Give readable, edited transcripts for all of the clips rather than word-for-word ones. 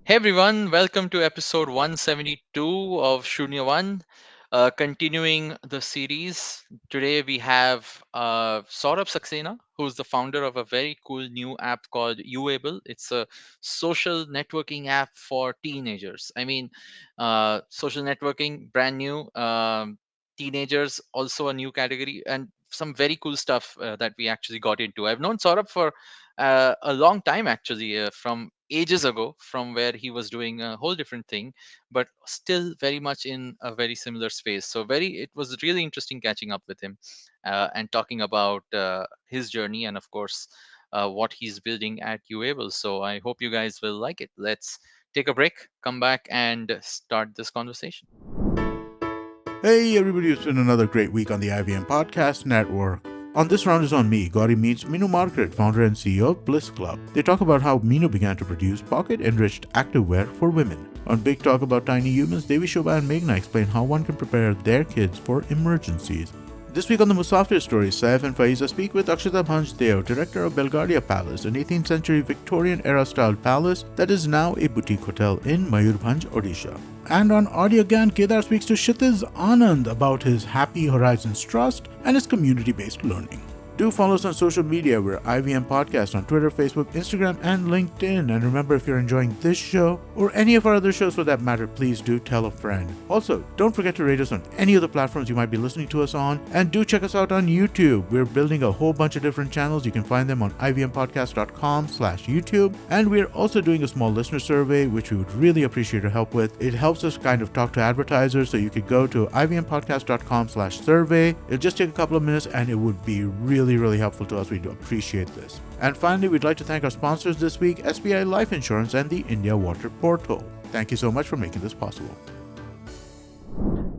Hey everyone, welcome to episode 172 of Shunya 1. Continuing the series, today we have Saurabh Saxena, who's the founder of a very cool new app called Uable. It's a social networking app for teenagers. Social networking, brand new. Teenagers, also a new category, and some very cool stuff that we actually got into. I've known Saurabh for a long time actually, from ages ago, from where he was doing a whole different thing, but still very much in a very similar space. So it was really interesting catching up with him and talking about his journey and of course what he's building at Uable. So I hope you guys will like it. Let's take a break, come back and start this conversation. Hey everybody, it's been another great week on the IVM Podcast Network. On this round is on me. Gauri meets Minu Margaret, founder and CEO of Bliss Club. They talk about how Minu began to produce pocket-enriched activewear for women. On Big Talk About Tiny Humans, Devi Shobha and Meghna explain how one can prepare their kids for emergencies. This week on the Musafir story, Saif and Faiza speak with Akshita Bhanjdeo, director of Belgaria Palace, an 18th century Victorian era style palace that is now a boutique hotel in Mayurbhanj, Odisha. And on Audio Gyan, Kedar speaks to Kshitiz Anand about his Happy Horizons Trust and his community based learning. Do follow us on social media. We're IVM Podcast on Twitter, Facebook, Instagram, and LinkedIn. And remember, if you're enjoying this show or any of our other shows for that matter, please do tell a friend. Also, don't forget to rate us on any of the platforms you might be listening to us on. And do check us out on YouTube. We're building a whole bunch of different channels. You can find them on ivmpodcast.com/YouTube. And we're also doing a small listener survey, which we would really appreciate your help with. It helps us kind of talk to advertisers. So you could go to ivmpodcast.com/survey. It'll just take a couple of minutes and it would be really helpful to us. We do appreciate this. And finally, we'd like to thank our sponsors this week, SBI Life Insurance and the India Water Portal. Thank you so much for making this possible.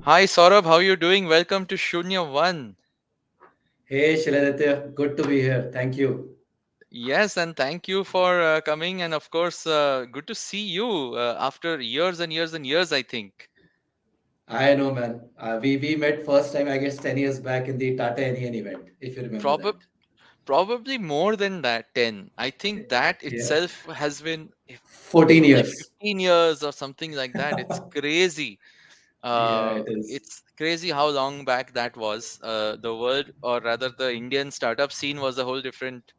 Hi Saurabh, how are you doing? Welcome to Shunya 1. Hey Shiladitya, good to be here. Thank you. Yes, and thank you for coming. And of course, good to see you after years and years and years, I think. I know, man. We met first time, I guess, 10 years back in the Tata NEN event, if you remember that. Probably, probably more than that, 10. I think that Yeah. itself has been 14 like years. 15 years or something like that. It's crazy. Yeah, it is. It's crazy how long back that was. The world, or rather, the Indian startup scene was a whole different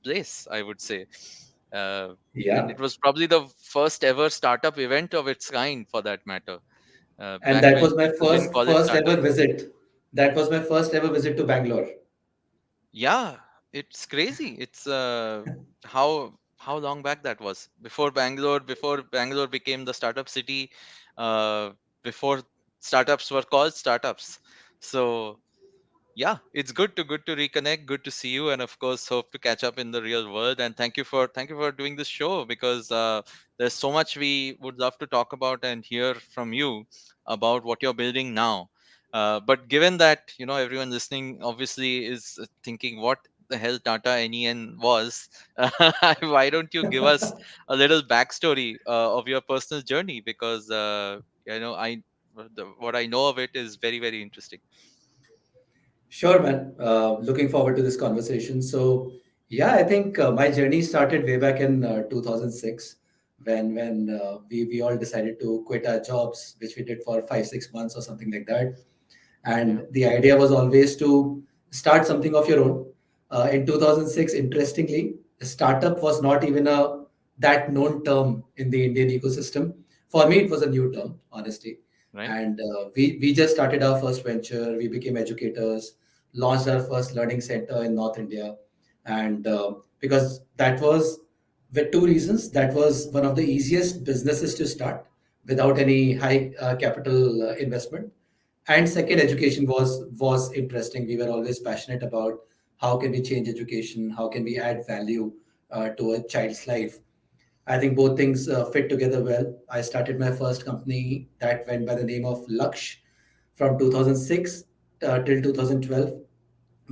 place, I would say. Uh, and Yeah. it was probably the first ever startup event of its kind, for that matter. And Back that when was my people didn't first call it first startup. ever visit. That was my first ever visit to Bangalore. Yeah, it's crazy. It's how long back that was. Before Bangalore became the startup city, uh, before startups were called startups. So yeah, it's good to reconnect, good to see you, and of course hope to catch up in the real world. And thank you for doing this show, because there's so much we would love to talk about and hear from you about what you're building now. But given that everyone listening obviously is thinking what the hell Tata NEN was, why don't you give us a little backstory of your personal journey, because what I know of it is very interesting. Sure, man. Looking forward to this conversation. So, yeah, I think my journey started way back in 2006 when we all decided to quit our jobs, which we did for 5 6 months or something like that. Yeah. And the idea was always to start something of your own. In 2006, interestingly, startup was not even a that known term in the Indian ecosystem. For me, it was a new term, honestly. Right. And we just started our first venture. We became educators, launched our first learning center in North India, and because that was with two reasons. That was one of the easiest businesses to start without any high capital investment, and second, education was interesting. We were always passionate about how can we change education, how can we add value to a child's life. I think both things fit together well. I started my first company that went by the name of Laksh from 2006 till 2012.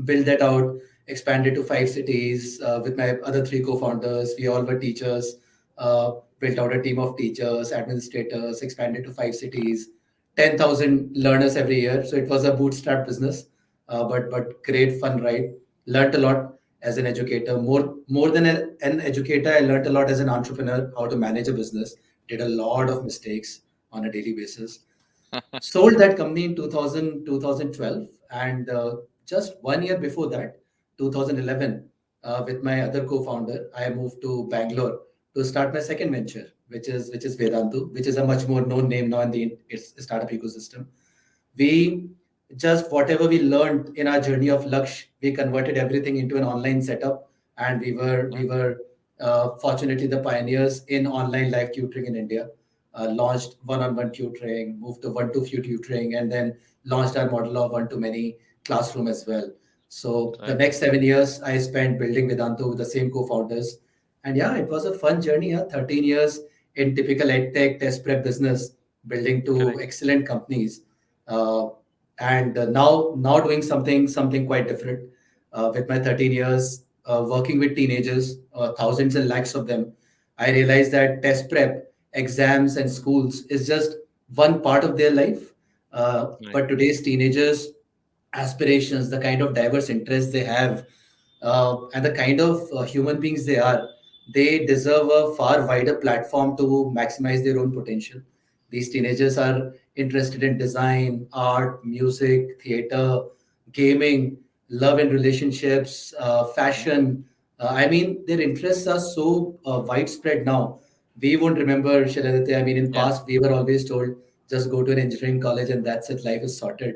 Built that out, expanded to 5 cities with my other three co-founders. We all were teachers. Built out a team of teachers, administrators, expanded to 5 cities, 10,000 learners every year. So it was a bootstrap business, but great fun ride. Learned a lot. as an educator. More than an educator, I learned a lot as an entrepreneur, how to manage a business. Did a lot of mistakes on a daily basis. Sold that company in 2012, and just 1 year before that, 2011, with my other co-founder, I moved to Bangalore to start my second venture, which is Vedantu, which is a much more known name now in the startup ecosystem. We just whatever we learned in our journey of Laksh, we converted everything into an online setup, and Yeah, we were fortunately the pioneers in online live tutoring in India. Launched one-on-one tutoring, moved to one-to-few tutoring, and then launched our model of one-to-many classroom as well. So the right, next 7 years I spent building Vedantu with the same co-founders, and yeah, it was a fun journey. Yeah, 13 years in typical edtech test prep business, building two correct. excellent companies, uh, and now doing something quite different. With my 13 years working with teenagers, thousands and lakhs of them, I realized that test prep, exams, and schools is just one part of their life. Right. But today's teenagers' aspirations, the kind of diverse interests they have, and the kind of human beings they are, they deserve a far wider platform to maximize their own potential. These teenagers are interested in design, art, music, theater, gaming, love and relationships, Yeah, fashion. I mean, their interests are so widespread now. We won't remember, Shiladitya. I mean, in yeah, past, we were always told just go to an engineering college and that's it, life is sorted.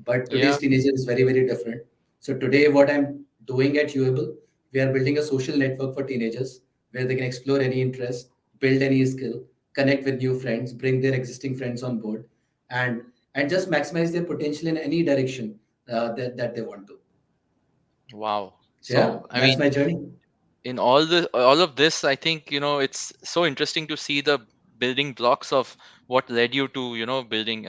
But today's yeah. teenager is very, very different. So today, what I'm doing at Uable, we are building a social network for teenagers where they can explore any interest, build any skill, connect with new friends, bring their existing friends on board, and and just maximize their potential in any direction that they want to. Wow. So yeah, So, I that's mean, my journey. in all of this, I think, it's so interesting to see the building blocks of what led you to, building,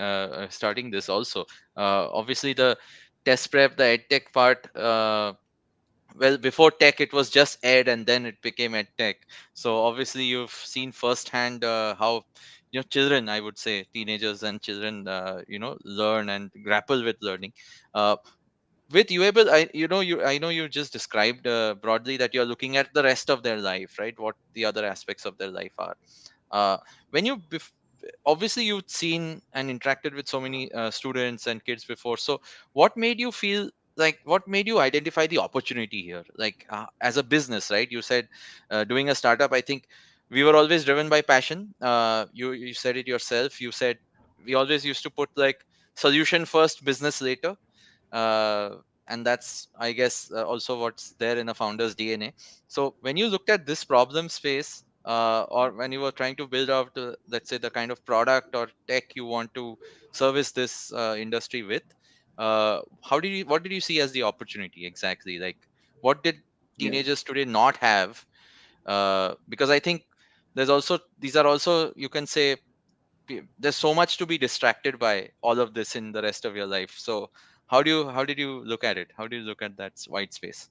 starting this also. Obviously, the test prep, the ed tech part. Well, before tech, it was just ed, and then it became ed tech. So obviously, you've seen firsthand how children, I would say, teenagers and children, learn and grapple with learning. Uh, with Uable, I know you just described broadly that you're looking at the rest of their life, right? What the other aspects of their life are. uh, when you obviously you've seen and interacted with so many students and kids before, so what made you feel, like, what made you identify the opportunity here, like, as a business, right? You said, doing a startup, I think we were always driven by passion. You said it yourself. You said we always used to put, like, solution first, business later. uh, and that's, I guess, also what's there in a founder's DNA. So when you looked at this problem space, or when you were trying to build out, let's say, the kind of product or tech you want to service this industry with, what did you see as the opportunity exactly? Like, what did Yeah. teenagers today not have? Because I think there's also, these are also, you can say, there's so much to be distracted by all of this in the rest of your life. So how did you look at it? How do you look at that white space?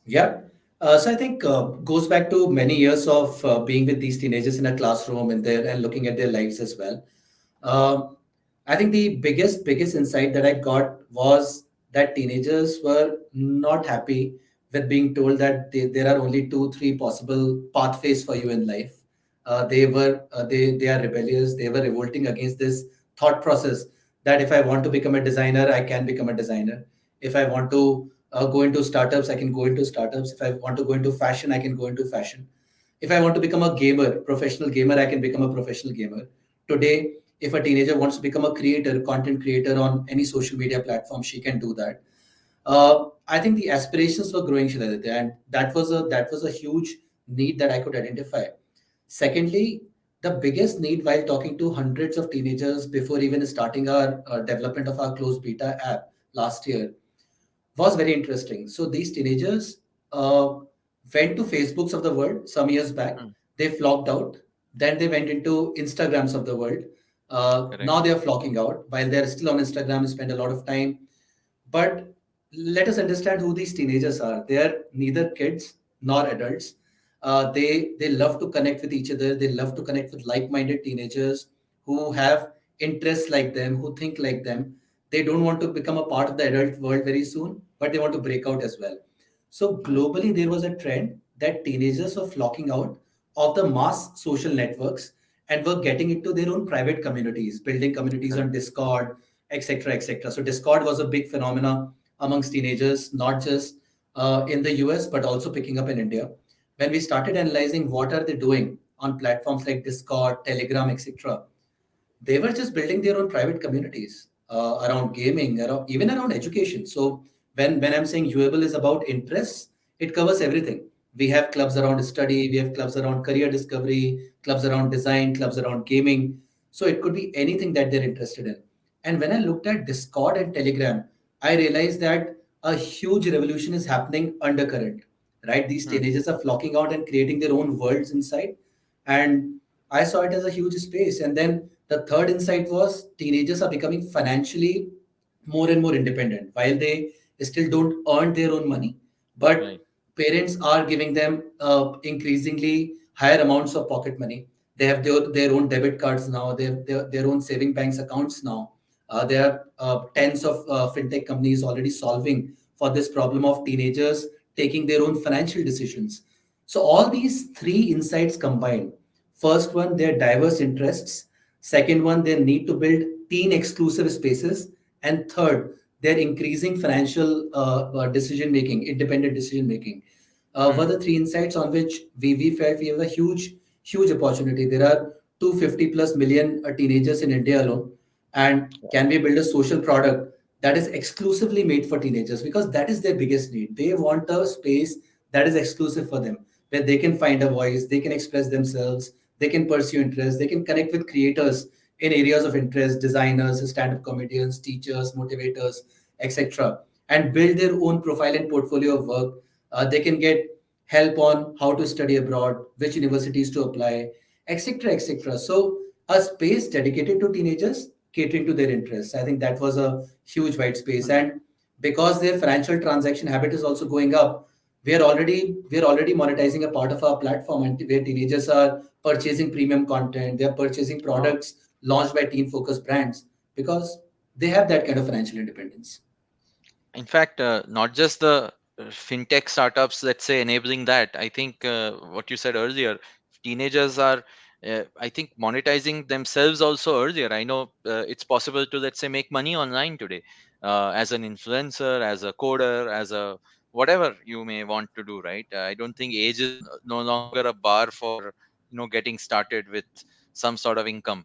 Yeah. So I think goes back to many years of being with these teenagers in a classroom and looking at their lives as well. Um, I think the biggest insight that I got was that teenagers were not happy with being told that there are only two, three possible pathways for you in life. They are rebellious. They were revolting against this thought process that if I want to become a designer, I can become a designer. If I want to go into startups, I can go into startups. If I want to go into fashion, I can go into fashion. If I want to become a gamer, professional gamer, I can become a professional gamer. Today, if a teenager wants to become a creator, content creator on any social media platform, she can do that. I think the aspirations were growing, Shiladitya, and that was a huge need that I could identify. Secondly, the biggest need while talking to hundreds of teenagers before even starting our development of our closed beta app last year was very interesting. So these teenagers went to Facebooks of the world some years back. Hmm, They flocked out. Then they went into Instagrams of the world. correct. Now they are flocking out. While they're still on Instagram, spend a lot of time. But let us understand who these teenagers are. They are neither kids nor adults. They love to connect with each other. They love to connect with like-minded teenagers who have interests like them, who think like them. They don't want to become a part of the adult world very soon, but they want to break out as well. So Right. globally, there was a trend that teenagers were flocking out of the mass social networks and were getting into their own private communities, building communities Correct. on Discord, etc., etc. So Discord was a big phenomena amongst teenagers, not just in the US but also picking up in India. When we started analyzing what are they doing on platforms like Discord, Telegram, etc., they were just building their own private communities around gaming, even around education. So when I'm saying Uable is about interests, it covers everything. We have clubs around study, we have clubs around career discovery, clubs around design, clubs around gaming. So it could be anything that they're interested in. And when I looked at Discord and Telegram, I realized that a huge revolution is happening undercurrent. Right, these Hmm. teenagers are flocking out and creating their own worlds inside, and I saw it as a huge space. And then the third insight was teenagers are becoming financially more and more independent while they still don't earn their own money. But Right. parents are giving them increasingly higher amounts of pocket money. They have their own debit cards now, they have their own saving banks accounts now. There are tens of fintech companies already solving for this problem of teenagers taking their own financial decisions. So all these three insights combined. First one, their diverse interests. Second one, their need to build teen exclusive spaces. And third, their increasing financial decision making, independent decision making, were Hmm. the three insights on which we felt we have a huge opportunity. There are 250 plus million teenagers in India alone. And can we build a social product that is exclusively made for teenagers? Because that is their biggest need. They want a space that is exclusive for them, where they can find a voice, they can express themselves, they can pursue interests, they can connect with creators in areas of interest, designers, stand-up comedians, teachers, motivators, etc., and build their own profile and portfolio of work. They can get help on how to study abroad, which universities to apply, etc., etc. So a space dedicated to teenagers catering to their interests. I think that was a huge white space, Hmm. and because their financial transaction habit is also going up, we are already monetizing a part of our platform, and where teenagers are purchasing premium content, they are purchasing Wow. products launched by teen focused brands because they have that kind of financial independence. In fact, not just the fintech startups, let's say, enabling that. I think what you said earlier, teenagers are, I think, monetizing themselves also earlier. I know it's possible to, let's say, make money online today as an influencer, as a coder, as a whatever you may want to do, right? I don't think age is no longer a bar for getting started with some sort of income.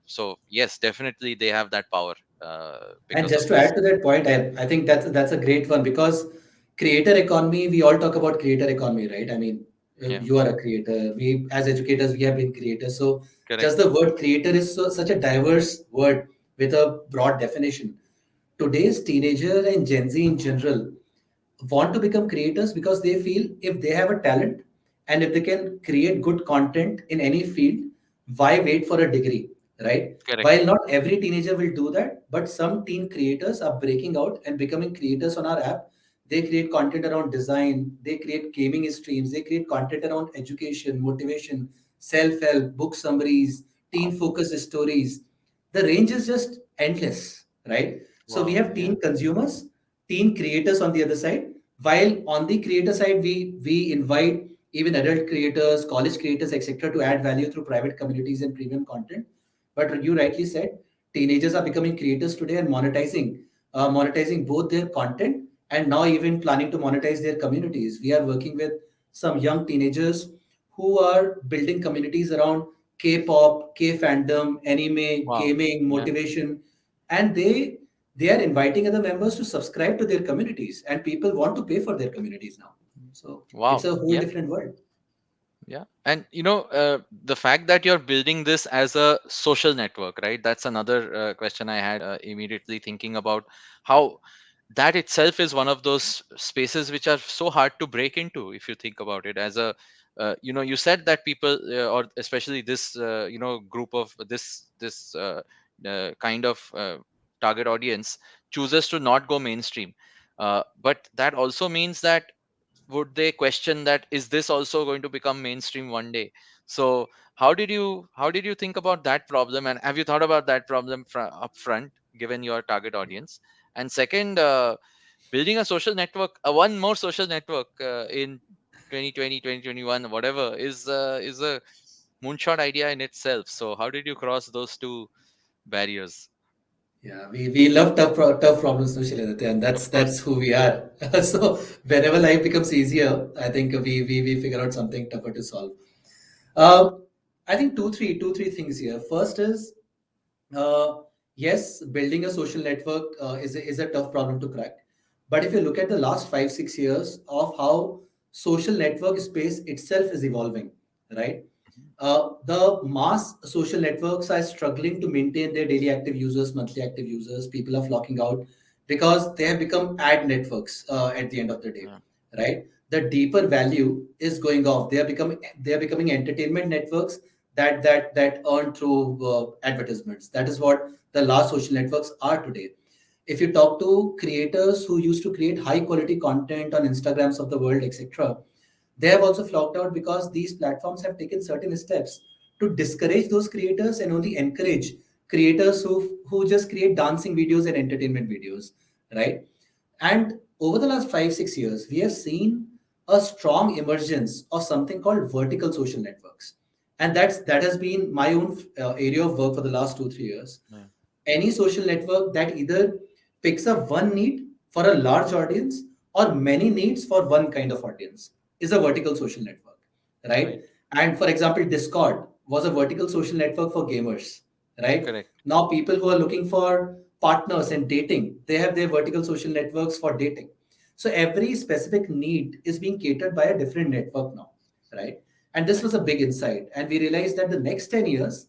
So yes, definitely they have that power And because just of to this. add to that point, I think that's a great one because creator economy, we all talk about creator economy, right? I mean, Yeah, you are a creator. We, as educators, we have been creators. So just correct. the word creator is such a diverse word with a broad definition. Today's teenager and Gen Z in general want to become creators because they feel if they have a talent and if they can create good content in any field, why wait for a degree, right? Correct. While not every teenager will do that, but some teen creators are breaking out and becoming creators on our app. They create content around design, they create gaming streams, they create content around education, motivation, self help, book summaries, teen Wow. focused stories. The range is just endless, right? So we Wow. have Yeah. teen consumers, teen creators on the other side, while on the creator side we invite even adult creators, college creators, etc., to add value through private communities and premium content. But you rightly said, teenagers are becoming creators today and monetizing both their content and now even planning to monetize their communities. We are working with some young teenagers who are building communities around K-pop, K-fandom, anime, Wow. gaming, Yeah. motivation, and they are inviting other members to subscribe to their communities, and people want to pay for their communities now. So it's Wow. a whole Yeah. different world. Yeah. And the fact that you're building this as a social network, right? That's another question I had immediately thinking about how that itself is one of those spaces which are so hard to break into if you think about it as a you said that people or especially this group of this kind of target audience chooses to not go mainstream, but that also means that would they question that is this also going to become mainstream one day? So how did you think about that problem, and have you thought about that problem up front given your target audience? And second, Building a social network, one more social network in 2020, 2021, whatever, is a moonshot idea in itself. So how did you cross those two barriers? Yeah, we love tough problems, no, Shiladitya, and Of that's course. who we are. So whenever life becomes easier, I think we figure out something tougher to solve. Uh, I think two three things here. First is, uh, yes, building a social network is a tough problem to crack. But if you look at the last 5 6 years of how social network space itself is evolving, right? Mhm. The mass social networks are struggling to maintain their daily active users, monthly active users. People are flocking out because they have become ad networks at the end of the day, Yeah, right? The deeper value is going off. They are becoming entertainment networks that earn through advertisements. That is what the last social networks are today. If you talk to creators who used to create high quality content on Instagrams of the world, etc., they have also flocked out because these platforms have taken certain steps to discourage those creators and only encourage creators who just create dancing videos and entertainment videos, right? And over the last 5 6 years, we have seen a strong emergence of something called vertical social networks, and that has been my own area of work for the last 2 3 years. yeah, Any social network that either picks up one need for a large audience or many needs for one kind of audience is a vertical social network, right. right? And for example, Discord was a vertical social network for gamers, right? Correct. Now people who are looking for partners and dating, they have their vertical social networks for dating. So every specific need is being catered by a different network now, right? And this Right. was a big insight, and we realized that the next 10 years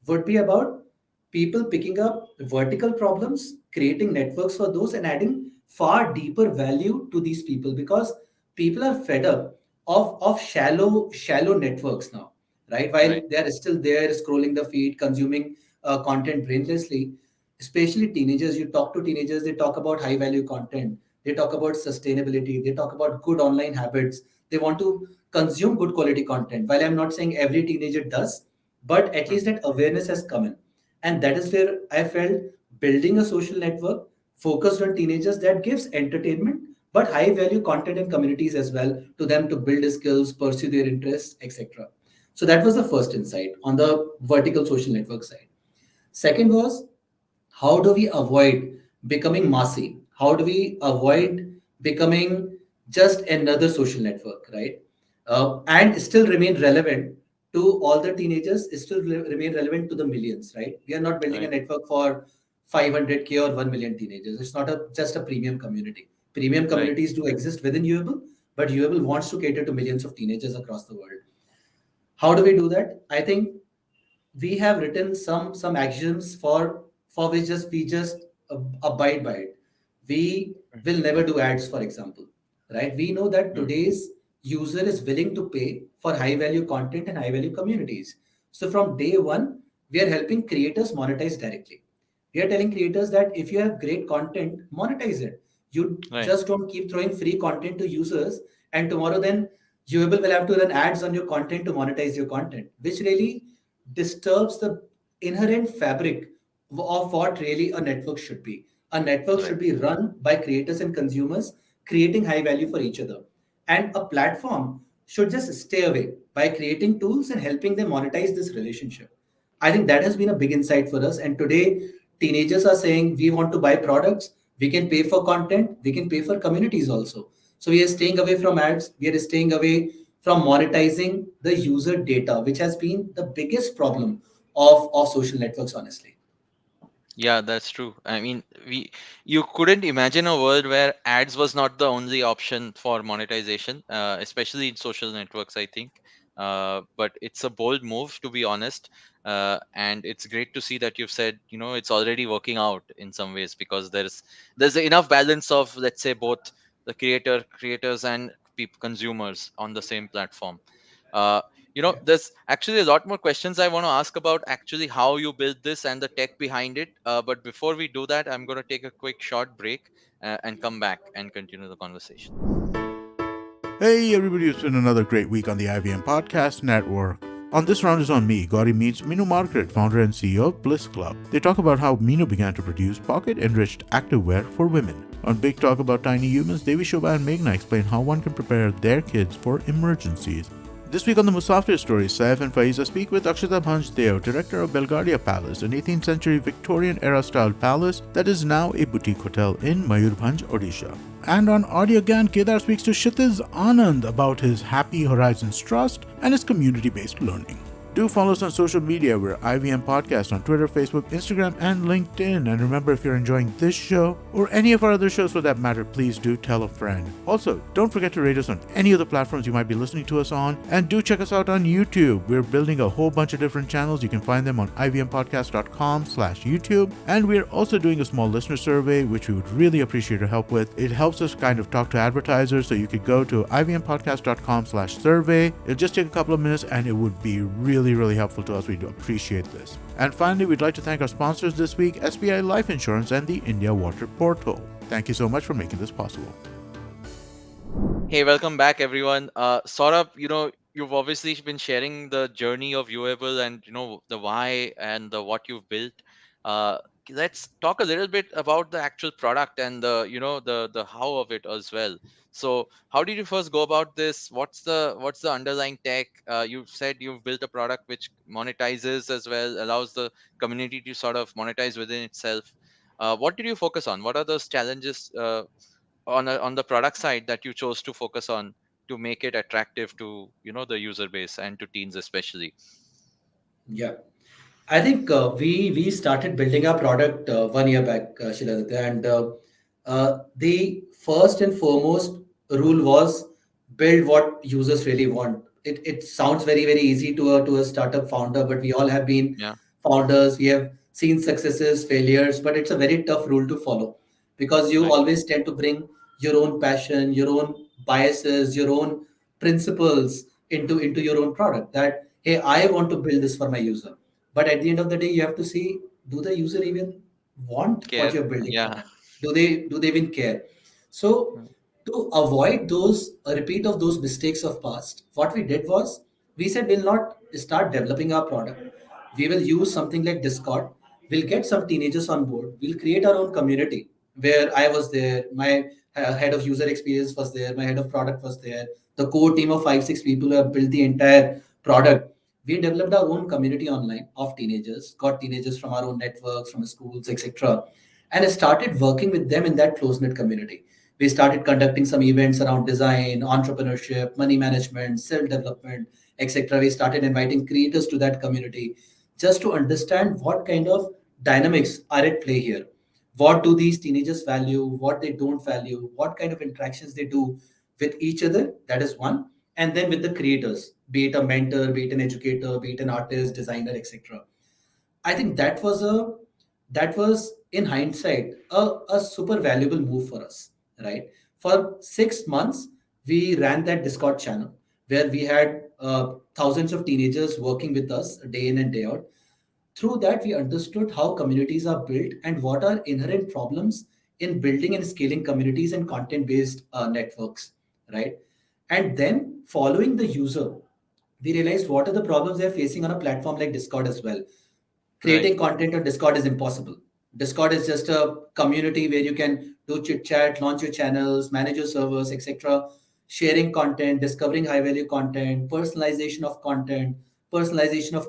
would be about people picking up vertical problems, creating networks for those, and adding far deeper value to these people because people are fed up of shallow networks now, right? While Right. they are still there scrolling the feed, consuming content brainlessly, especially teenagers. You talk to teenagers, they talk about high value content, they talk about sustainability, they talk about good online habits. They want to consume good quality content. While I'm not saying every teenager does, but at least Mhm. that awareness has come in. And that is where I felt building a social network focused on teenagers that gives entertainment but high value content and communities as well to them to build skills, pursue their interests, etc. So that was the first insight on the vertical social network side. Second was, how do we avoid becoming massy? How do we Mm. avoid becoming just another social network, right? And still remain relevant to all the teenagers, still remain relevant to the millions, right? We are not building a Right. network for 500K or 1 million teenagers. It's not just a premium community. Premium Right. communities do exist within Uable, but Uable wants to cater to millions of teenagers across the world. How do we do that? I think we have written some actions for which just we just abide by it. We Mhm. will never do ads, for example, right? We know that Mm. today's user is willing to pay for high value content and high value communities. So from day one, we are helping creators monetize directly. We are telling creators that if you have great content, monetize it. You Right. just don't keep throwing free content to users, and tomorrow then will have to run ads on your content to monetize your content, which really disturbs the inherent fabric of what really a network should be. A network Right. should be run by creators and consumers, creating high value for each other. And a platform should just stay away by creating tools and helping them monetize this relationship. I think that has been a big insight for us. And today, teenagers are saying we want to buy products, we can pay for content, we can pay for communities also. So we are staying away from ads, we are staying away from monetizing the user data, which has been the biggest problem of social networks, honestly. Yeah, that's true. I mean, you couldn't imagine a world where ads was not the only option for monetization, especially in social networks, I think. But it's a bold move, to be honest. And it's great to see that you've said, it's already working out in some ways because there's enough balance of, let's say, both the creators and people consumers on the same platform. Uh, there's actually a lot more questions I want to ask about actually how you build this and the tech behind it. But before we do that, I'm going to take a quick short break and come back and continue the conversation. Hey, everybody, it's been another great week on the IVM Podcast Network. On This Round is on Me, Gauri meets Minu Margaret, founder and CEO of Bliss Club. They talk about how Minu began to produce pocket-enriched activewear for women. On Big Talk About Tiny Humans, Devi Shobha and Meghna explain how one can prepare their kids for emergencies. This week on the Musafir story, Saif and Faiza speak with Akshata Bhanj Deo, director of Belgaria Palace, an 18th century Victorian era style palace that is now a boutique hotel in Mayurbhanj, Odisha. And on Audio Gyan, Kedar speaks to Kshitiz Anand about his Happy Horizons Trust and his community based learning. Do follow us on social media. We're IVM Podcast on Twitter, Facebook, Instagram, and LinkedIn. And remember, if you're enjoying this show or any of our other shows for that matter, please do tell a friend. Also, don't forget to rate us on any of the platforms you might be listening to us on. And do check us out on YouTube. We're building a whole bunch of different channels. You can find them on ivmpodcast.com/YouTube. And we're also doing a small listener survey, which we would really appreciate your help with. It helps us kind of talk to advertisers. So you could go to ivmpodcast.com/survey. It'll just take a couple of minutes and it would be really helpful to us. We do appreciate this. And finally, we'd like to thank our sponsors this week, SBI Life Insurance and the India Water Portal. Thank you so much for making this possible. Hey, welcome back, everyone. Saurabh, you've obviously been sharing the journey of Uable and the why and the what you've built. Uh, let's talk a little bit about the actual product and the how of it as well. So, how did you first go about this? What's the underlying tech? You've said you've built a product which monetizes as well, allows the community to sort of monetize within itself. What did you focus on? What are those challenges on the product side that you chose to focus on to make it attractive to the user base and to teens especially? Yeah. I think we started building our product 1 year back, Shiladitya, and the first and foremost rule was build what users really want. It sounds very easy to a startup founder, but we all have been Yeah. founders. We have seen successes, failures, but it's a very tough rule to follow because you Right. always tend to bring your own passion, your own biases, your own principles into your own product. That hey, I want to build this for my user, but at the end of the day, you have to see, do the user even want what Care. you're building for Yeah. them? Do they even care? So Mm. to avoid those a repeat of those mistakes of past, what we did was we said we'll not start developing our product. We will use something like Discord. We'll get some teenagers on board. We'll create our own community where I was there, my head of user experience was there, my head of product was there, the core team of 5 6 people who have built the entire product. We developed our own community online of teenagers, got teenagers from our own networks, from schools, etc., and started working with them in that close knit community. We started conducting some events around design, entrepreneurship, money management, self development, etc. We started inviting creators to that community just to understand what kind of dynamics are at play here. What do these teenagers value, what they don't value, what kind of interactions they do with each other? That is one. And then with the creators, be it a mentor, be it an educator, be it an artist, designer, etc. I think that was in hindsight a super valuable move for us, right? For 6 months, we ran that Discord channel where we had thousands of teenagers working with us day in and day out. Through that, we understood how communities are built and what are inherent problems in building and scaling communities and content-based networks, right? And then following the user, we realized what are the problems they're facing on a platform like Discord as well. Right. Creating content on Discord is impossible. Discord is just a community where you can do chit chat, launch your channels, manage your servers, etc. Sharing content, discovering high value content, personalization of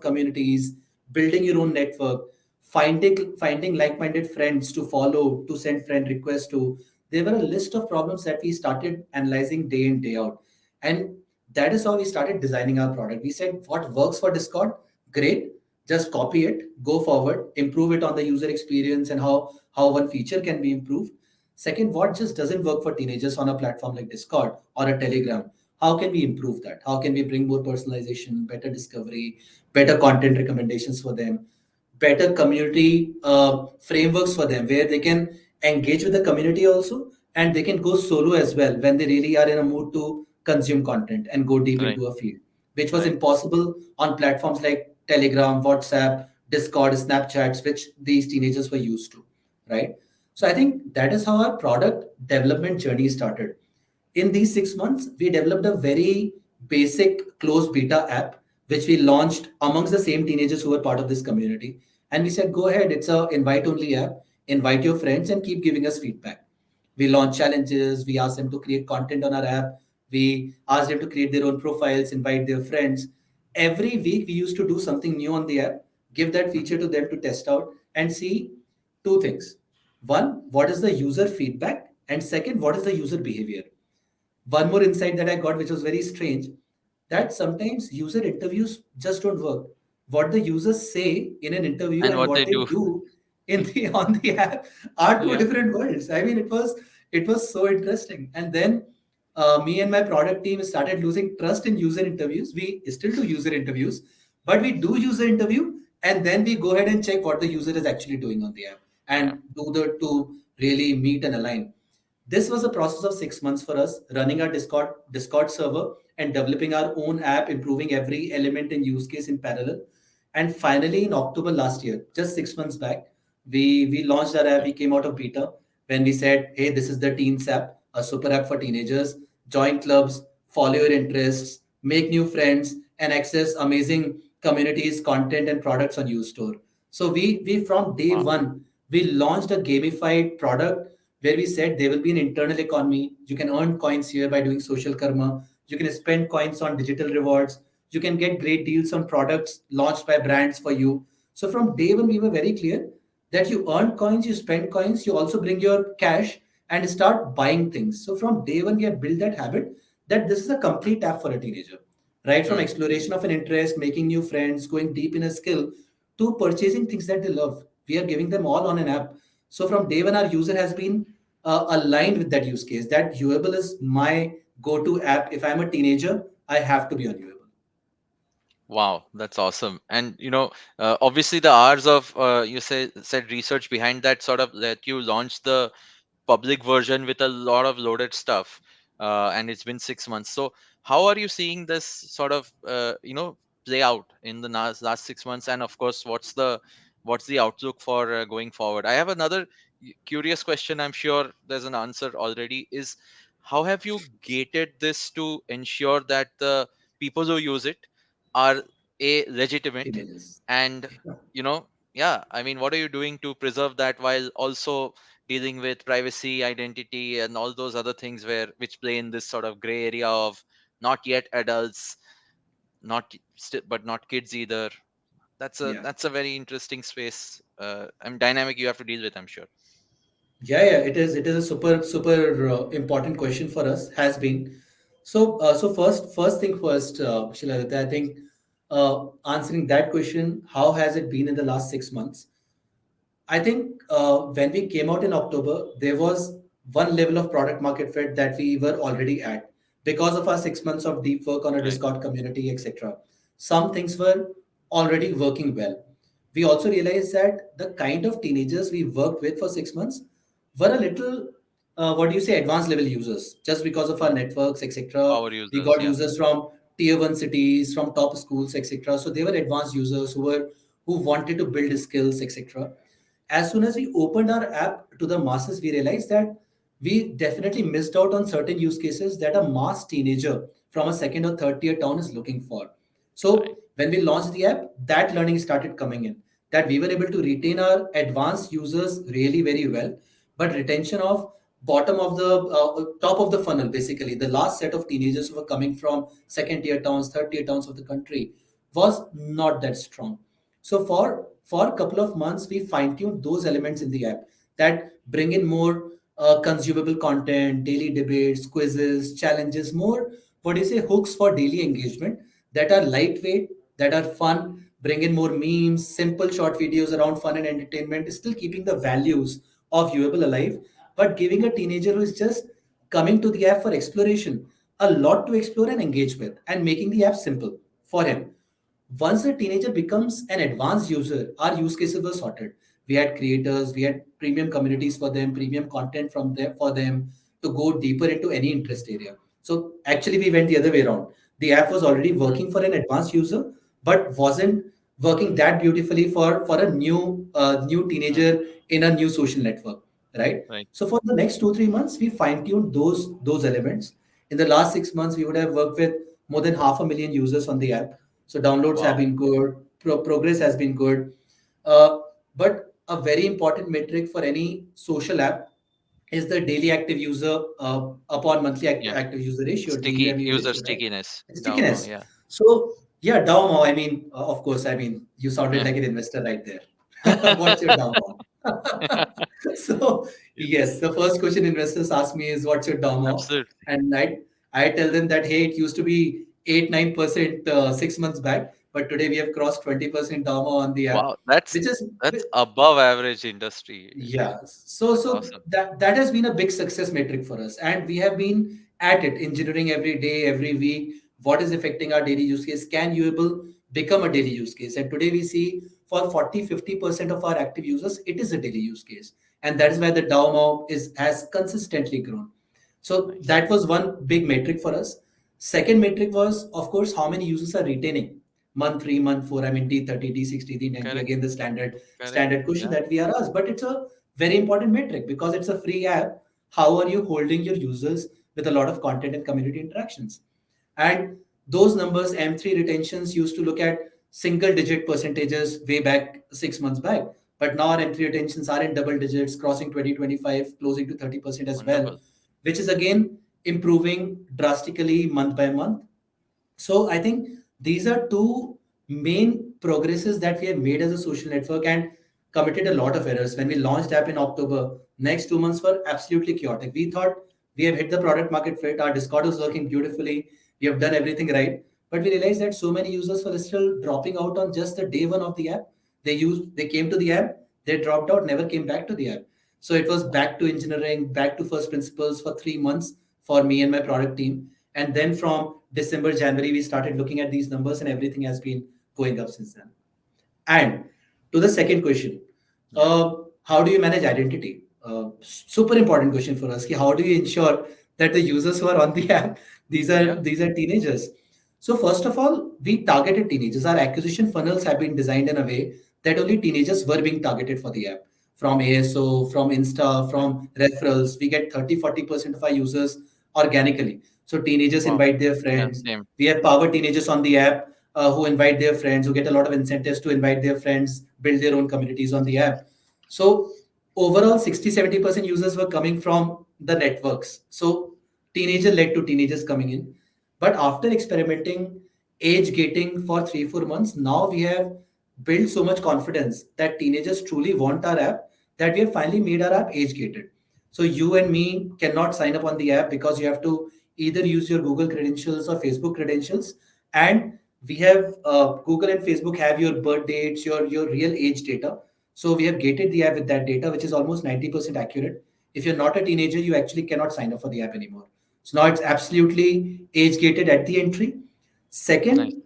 communities, building your own network, finding like minded friends to follow, to send friend requests to. There were a list of problems that we started analyzing day in, day out. And that is how we started designing our product. We said, what works for Discord? Great, just copy it, go forward, improve it on the user experience and how one feature can be improved. Second, what just doesn't work for teenagers on a platform like Discord or a Telegram? How can we improve that? How can we bring more personalization, better discovery, better content recommendations for them, better community frameworks for them where they can engage with the community also, and they can go solo as well when they really are in a mood to consume content and go deep Right. into a field, which was Right. impossible on platforms like Telegram, WhatsApp, Discord, Snapchats, which these teenagers were used to, right? So I think that is how our product development journey started. In these 6 months, we developed a very basic closed beta app which we launched amongst the same teenagers who were part of this community. And we said, go ahead, it's a invite only app. Invite your friends and keep giving us feedback. We launched challenges. We asked them to create content on our app. We asked them to create their own profiles, invite their friends. Every week, we used to do something new on the app, give that feature to them to test out and see two things. One, what is the user feedback? And second, what is the user behavior? One more insight that I got, which was very strange, that sometimes user interviews just don't work. What the users say in an interview And and what what they they do. do in the on the app are two Yeah. different worlds. I mean, it was so interesting. And then me and my product team started losing trust in user interviews. We still do user interviews, but we do user interview and then we go ahead and check what the user is actually doing on the app Yeah. and do the to really meet and align. This was a process of 6 months for us, running our Discord server and developing our own app, improving every element and use case in parallel. And finally, in October last year, just 6 months back, we launched our app. We came out of beta when we said, "Hey, this is the Teens app, a super app for teenagers. Join clubs, follow your interests, make new friends, and access amazing communities, content, and products on UStore." So we from day Wow. one we launched a gamified product where we said there will be an internal economy. You can earn coins here by doing social karma. You can spend coins on digital rewards. You can get great deals on products launched by brands for you. So from day one, we were very clear that you earn coins, you spend coins, you also bring your cash and start buying things. So from day one, we have built that habit that this is a complete app for a teenager. Right from Hmm. exploration of an interest, making new friends, going deep in a skill, to purchasing things that they love. We are giving them all on an app. So from day one, our user has been aligned with that use case. That Uable is my go-to app. If I'm a teenager, I have to be on Uable. Wow, that's awesome. And obviously the hours of you said research behind that sort of let you launch the public version with a lot of loaded stuff, and it's been 6 months. So how are you seeing this sort of play out in the last 6 months? And of course, what's the outlook for going forward? I have another curious question. I'm sure there's an answer already. Is how have you gated this to ensure that the people who use it are legitimate, Teenagers. and you know yeah, I mean, what are you doing to preserve that while also dealing with privacy, identity, and all those other things which play in this sort of gray area of not yet adults, but not kids either. Yeah. That's a very interesting space, and dynamic you have to deal with, I'm sure. Yeah, it is. It is a super important question for us. Has been. So first thing first, Shiladitya, I think answering that question, how has it been in the last 6 months? I think when we came out in October, there was one level of product market fit that we were already at because of our 6 months of deep work on a Right. Discord community, etc. Some things were already working well. We also realized that the kind of teenagers we worked with for 6 months were a little, what do you say, advanced level users, just because of our networks, etc. Power We users, got yeah. users from tier one cities, from top schools, etc. So they were advanced users who wanted to build skills, etc. As soon as we opened our app to the masses, we realized that we definitely missed out on certain use cases that a mass teenager from a second or third tier town is looking for. Right. So when we launched the app, that learning started coming in. That we were able to retain our advanced users really very well, but retention of bottom of the top of the funnel, basically the last set of teenagers who were coming from second tier towns, third tier towns of the country, was not that strong. So for a couple of months, we fine tuned those elements in the app that bring in more consumable content, daily debates, quizzes, challenges, more what do you say hooks for daily engagement that are lightweight, that are fun, bring in more memes, simple short videos around fun and entertainment, still keeping the values of Uable alive, but giving a teenager who is just coming to the app for exploration a lot to explore and engage with, and making the app simple for him. Once the teenager becomes an advanced user, our use cases were sorted. We had creators, we had premium communities for them, premium content from them for them to go deeper into any interest area. So actually, we went the other way around. The app was already Mm. working for an advanced user, but wasn't working that beautifully for a new Mm. teenager in a new social network, right? Right. So for the next 2 3 months, we fine tuned those elements. In the last 6 months, we would have worked with more than half a million users on the app. So downloads have Wow. been good, progress has been good. Uh, but a very important metric for any social app is the daily active user upon monthly Yeah. active user ratio, Sticky DAUME user ratio, right? stickiness. Domo. Stickiness. Yeah. So yeah, DAUMO. I mean, of course, I mean, you sounded Yeah. like an investor right there. What's your DAUMO? So Yeah. yes, the first question investors ask me is what's your DAUMO, Absolutely. and I tell them that hey, it used to be 8-9% 6 months back, but today we have crossed 20% DAUMO on the app, Wow. That's which is that's above average industry. yeah. So That's so awesome. that has been a big success metric for us, and we have been at it, engineering every day, every week. What is affecting our daily use case? Can Uable become a daily use case? And today we see for 40-50% of our active users, it is a daily use case, and that is why the DAO is has consistently grown. So Nice. that was one big metric for us. Second metric was, of course, how many users are retaining month three, month four. I mean, D30, D60, D90. Correct. Again, the standard Correct. question Yeah. that we are asked, but it's a very important metric because it's a free app. How are you holding your users with a lot of content and community interactions? And those numbers, M3 retentions used to look at single digit percentages way back 6 months back. But now our M3 retentions are in double digits, crossing 20-25, closing to 30% as well, Wonderful. which is again improving drastically month by month. So I think these are two main progresses that we have made as a social network and committed a lot of errors. When we launched app in October, next 2 months were absolutely chaotic. We thought we have hit the product market fit, our Discord is working beautifully, we have done everything right. But we realized that so many users were still dropping out on just the day one of the app. They came to the app, they dropped out, never came back to the app. So it was back to engineering, back to first principles for 3 months for me and my product team. And then from December, January, we started looking at these numbers and everything has been going up since then. And to the second question, Yeah. how do you manage identity? Super important question for us. Ki how do you ensure that the users who are on the app, Yeah. these are teenagers? So first of all, we targeted teenagers. Our acquisition funnels have been designed in a way that only teenagers were being targeted for the app. From ASO, from Insta, Right. from referrals, we get 30-40% of our users organically. So teenagers Wow. invite their Yeah. friends. Same. We have power teenagers on the app who invite their friends, who get a lot of incentives to invite their friends, build their own communities on the app. So overall, 60-70% users were coming from the networks. So teenager led to teenagers coming in. But after experimenting age gating for 3-4 months, now we have built so much confidence that teenagers truly want our app that we have finally made our app age gated. So you and me cannot sign up on the app because you have to either use your Google credentials or Facebook credentials. And we have Google and Facebook have your birth dates, your real age data. So we have gated the app with that data, which is almost 90% accurate. If you're not a teenager, you actually cannot sign up for the app anymore. So now it's absolutely age gated at the entry. Nice. Second,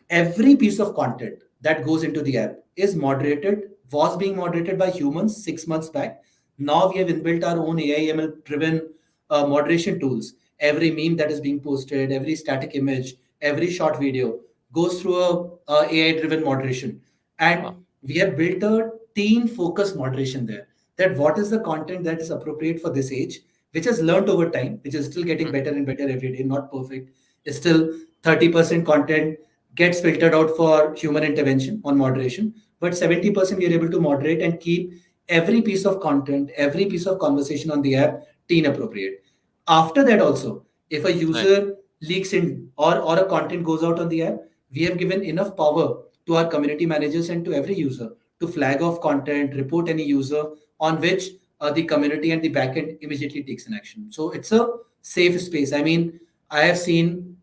every piece of content that goes into the app is moderated, was being moderated by humans 6 months back. Now we have inbuilt our own AI ML driven moderation tools. Every meme that is being posted, every static image, every short video goes through a AI driven moderation. And Wow. we have built a teen focused moderation there. That what is the content that is appropriate for this age, which has learned over time, which is still getting Mhm. better and better every day, not perfect. It's still 30% content gets filtered out for human intervention on moderation, but 70% we are able to moderate and keep every piece of content, every piece of conversation on the app teen appropriate. After that, also, if a Nice. user leaks in or a content goes out on the app, we have given enough power to our community managers and to every user to flag off content, report any user on which the community and the backend immediately takes an action. So it's a safe space. I mean, I have seen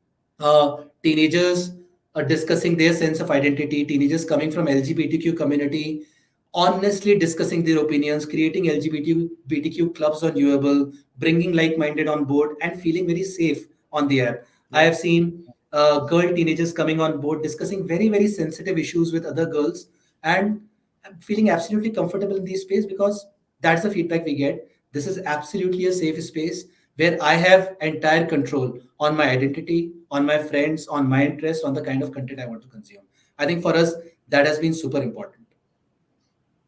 teenagers discussing their sense of identity, teenagers coming from LGBTQ community, honestly discussing their opinions, creating LGBTQ clubs on Uable, bringing like-minded on board, and feeling very safe on the app. I Yeah. have seen girl teenagers coming on board, discussing very, very sensitive issues with other girls, and feeling absolutely comfortable in this space because that's the feedback we get. This is absolutely a safe space where I have entire control on my identity, on my friends, on my interest, on the kind of content I want to consume. I think for us, that has been super important.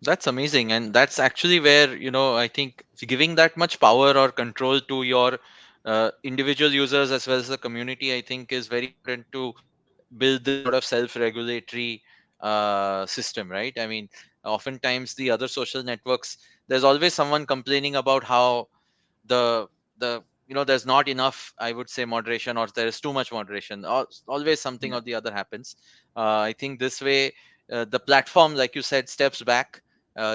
That's amazing, and that's actually where I think giving that much power or control to your individual users as well as the community, I think, is very important to build this sort of self-regulatory system, right? I mean, oftentimes the other social networks, there's always someone complaining about how the there's not enough, I would say, moderation, or there is too much moderation. Always something Yeah. or the other happens. I think this way, the platform, like you said, steps back,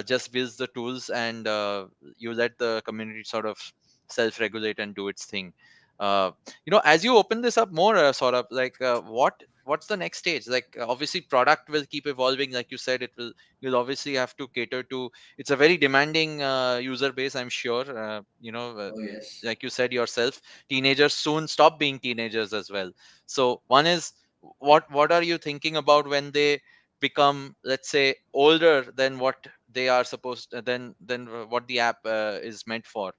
just builds the tools, and you let the community sort of self-regulate and do its thing. As you open this up more, sort of like, what's the next stage? Like, obviously product will keep evolving, like you said, you'll obviously have to cater to, it's a very demanding user base, I'm sure. Oh yes. Like you said yourself, teenagers soon stop being teenagers as well. So one is, what are you thinking about when they become, let's say, older than what they are supposed, than what the app is meant for?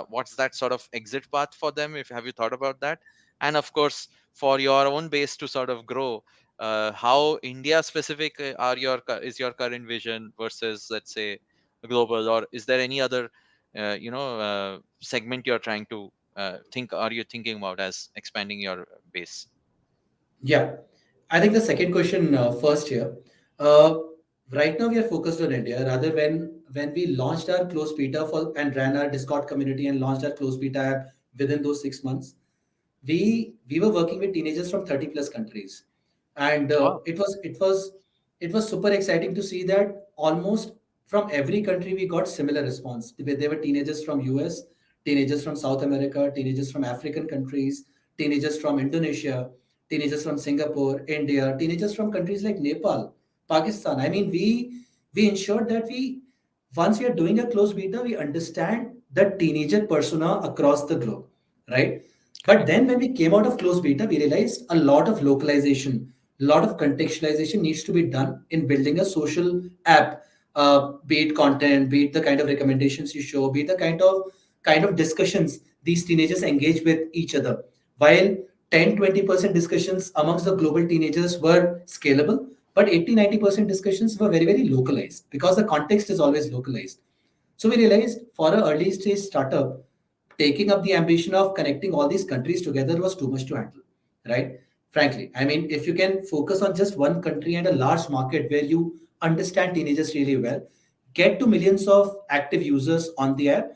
What's that sort of exit path for them, if have you thought about that? And of course, for your own base to sort of grow, how India specific is your current vision versus, let's say, global? Or is there any other segment you're trying to are you thinking about as expanding your base? Yeah, I think the second question first here. Uh, right now we are focused on India. Rather, when we launched our closed beta for and ran our Discord community and launched our closed beta app within those 6 months, we were working with teenagers from 30 plus countries, and Wow. it was super exciting to see that almost from every country we got similar response. There were teenagers from US, teenagers from South America, teenagers from African countries, teenagers from Indonesia, teenagers from Singapore, India, teenagers from countries like Nepal, Pakistan. I mean, we ensured that once we are doing a closed beta, we understand the teenager persona across the globe, right? But Correct. then when we came out of closed beta, we realized a lot of localization, a lot of contextualization needs to be done in building a social app. Be it content, be it the kind of recommendations you show, be it the kind of discussions these teenagers engage with each other. While 10-20% discussions amongst the global teenagers were scalable, but 80-90% discussions were very, very localized because the context is always localized. So we realized for an early stage startup, taking up the ambition of connecting all these countries together was too much to handle, right? Frankly, I mean, if you can focus on just one country and a large market where you understand teenagers really well, get to millions of active users on the app,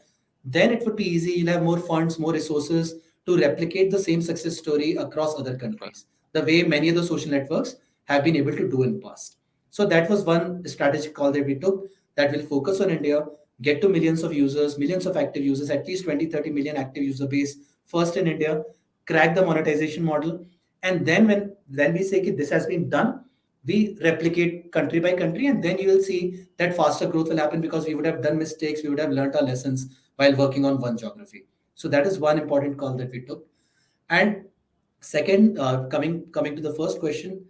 then it would be easy. You'll have more funds, more resources to replicate the same success story across other Wow. countries, the way many of the social networks have been able to do in past. So that was one strategic call that we took, that will focus on India, get to millions of users, millions of active users, at least 20-30 million active user base first in India, crack the monetization model. And then when we say that this has been done, we replicate country by country, and then you will see that faster growth will happen because we would have done mistakes, we would have learned our lessons while working on one geography. So that is one important call that we took. And second, coming to the first question,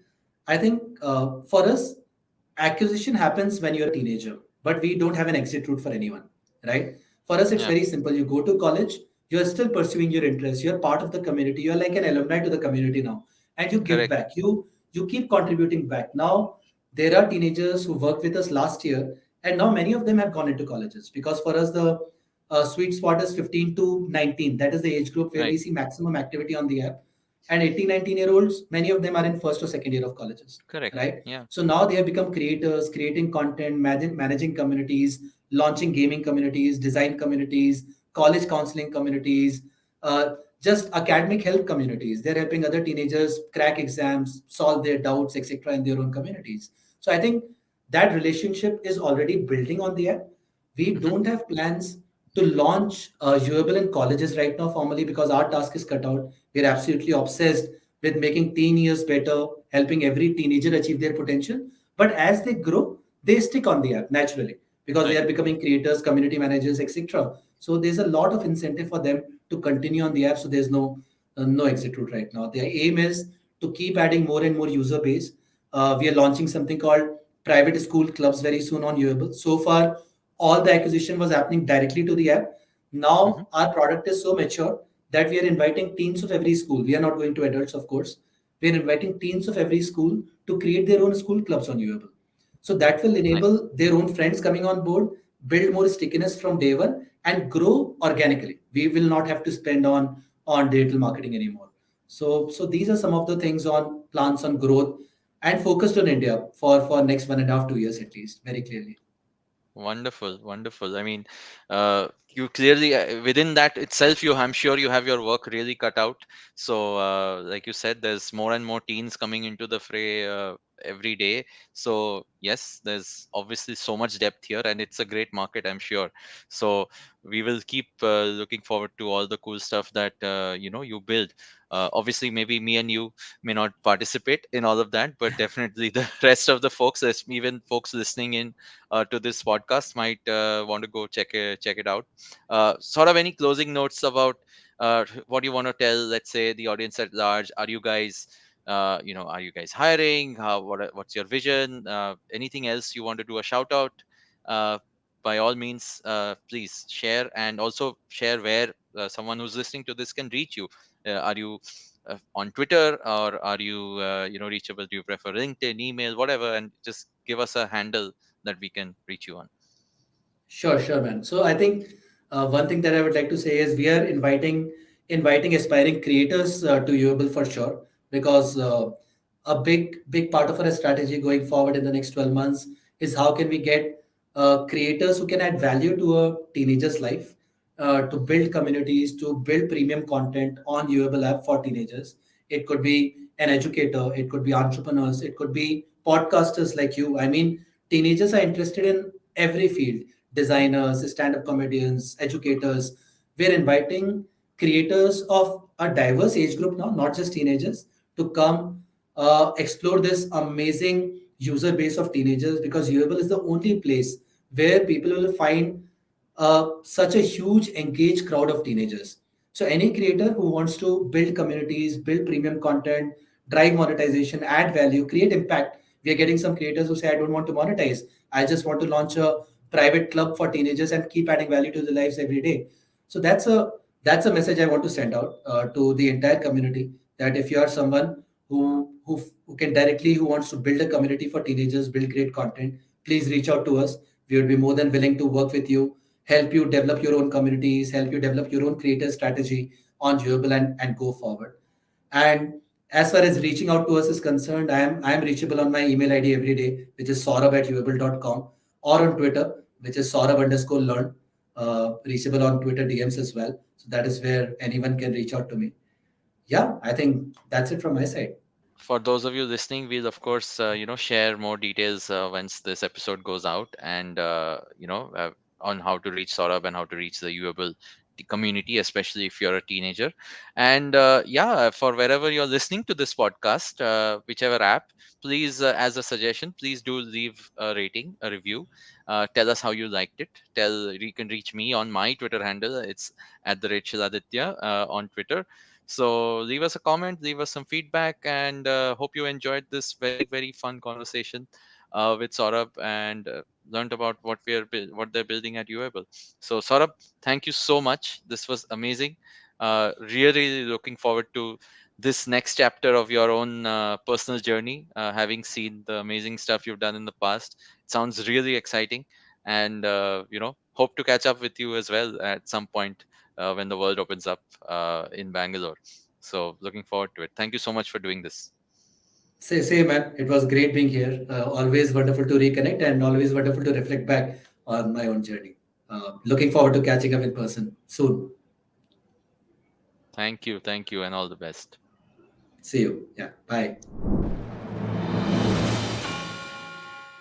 I think for us, acquisition happens when you're a teenager, but we don't have an exit route for anyone, right? For us, it's Yeah. very simple. You go to college, you're still pursuing your interests. You're part of the community. You're like an alumni to the community now, and you give Correct. back. You keep contributing back. Now there are teenagers who worked with us last year, and now many of them have gone into colleges because for us the sweet spot is 15 to 19. That is the age group where we Right. see maximum activity on the app. And 18, 19-year-olds, many of them are in first or second year of colleges, Correct. right? Yeah. So now they have become creators, creating content, managing communities, launching gaming communities, design communities, college counseling communities, uh, just academic help communities. They're helping other teenagers crack exams, solve their doubts, etc., in their own communities. So I think that relationship is already building on the app. We Hmm. don't have plans to launch Uable in colleges right now formally because our task is cut out. We're absolutely obsessed with making teen years better, helping every teenager achieve their potential. But as they grow, they stick on the app naturally because they Right. are becoming creators, community managers, etc. So there's a lot of incentive for them to continue on the app. So there's no exit route right now. Their aim is to keep adding more and more user base. We are launching something called private school clubs very soon on Uable. So far, all the acquisition was happening directly to the app. Hmm. Now our product is so mature that we are inviting teens of every school. We are not going to adults, of course. We are inviting teens of every school to create their own school clubs on Uable. So that will Nice. enable their own friends coming on board, build more stickiness from day one, and grow organically. We will not have to spend on digital marketing anymore. So these are some of the things on plans on growth, and focused on India for next 1.5 2 years at least, very clearly. Wonderful, wonderful. I mean, you clearly within that itself, I'm sure you have your work really cut out. So, like you said, there's more and more teens coming into the fray every day. So, yes, there's obviously so much depth here, and it's a great market, I'm sure. So, we will keep looking forward to all the cool stuff that you build. Obviously, maybe me and you may not participate in all of that, but definitely the rest of the folks, even folks listening in to this podcast might want to go check it out. Sort of any closing notes about what you want to tell, let's say, the audience at large? Are you guys, are you guys hiring? What's your vision? Anything else you want to do a shout out? Uh, by all means, please share, and also share where someone who's listening to this can reach you. Are you on Twitter, or are you reachable? Do you prefer LinkedIn, email, whatever? And just give us a handle that we can reach you on. Sure, sure, man. So I think one thing that I would like to say is we are inviting aspiring creators to Uable for sure, because a big part of our strategy going forward in the next 12 months is how can we get creators who can add value to a teenager's life, to build communities, to build premium content on Uable app for teenagers. It could be an educator, it could be entrepreneurs, it could be podcasters like you. I mean, teenagers are interested in every field: designers, stand up comedians, educators. We're inviting creators of a diverse age group now, not just teenagers, to come explore this amazing user base of teenagers, because Uable is the only place where people will find such a huge engaged crowd of teenagers. So any creator who wants to build communities, build premium content, drive monetization, add value, create impact. We are getting some creators who say, I don't want to monetize. I just want to launch a private club for teenagers and keep adding value to their lives every day. So that's a message I want to send out to the entire community, that if you are someone who can directly, who wants to build a community for teenagers, build great content, please reach out to us. We would be more than willing to work with you, help you develop your own communities, help you develop your own creator strategy on Durable, and go forward. And as far as reaching out to us is concerned, I am reachable on my email ID every day, which is saurabh@uable.com, or on Twitter, which is saurabh_learn. Reachable on Twitter DMs as well. So that is where anyone can reach out to me. Yeah, I think that's it from my side. For those of you listening, we'll of course share more details once this episode goes out, and on how to reach Saurabh and how to reach the Uable community, especially if you're a teenager. And yeah, for wherever you're listening to this podcast, whichever app, please, as a suggestion, please do leave a rating, a review. Tell us how you liked it. You can reach me on my Twitter handle. It's at the rate Shiladitya on Twitter. So leave us a comment, leave us some feedback, and hope you enjoyed this very, very fun conversation with Saurabh, and learned about what they're building at Uable. So Saurabh, thank you so much. This was amazing. Really looking forward to this next chapter of your own personal journey. Having seen the amazing stuff you've done in the past, it sounds really exciting, and hope to catch up with you as well at some point when the world opens up in Bangalore. So looking forward to it. Thank you so much for doing this. Say, man, it was great being here. Always wonderful to reconnect, and always wonderful to reflect back on my own journey. Looking forward to catching up in person soon. Thank you, and all the best. See you. Yeah. Bye.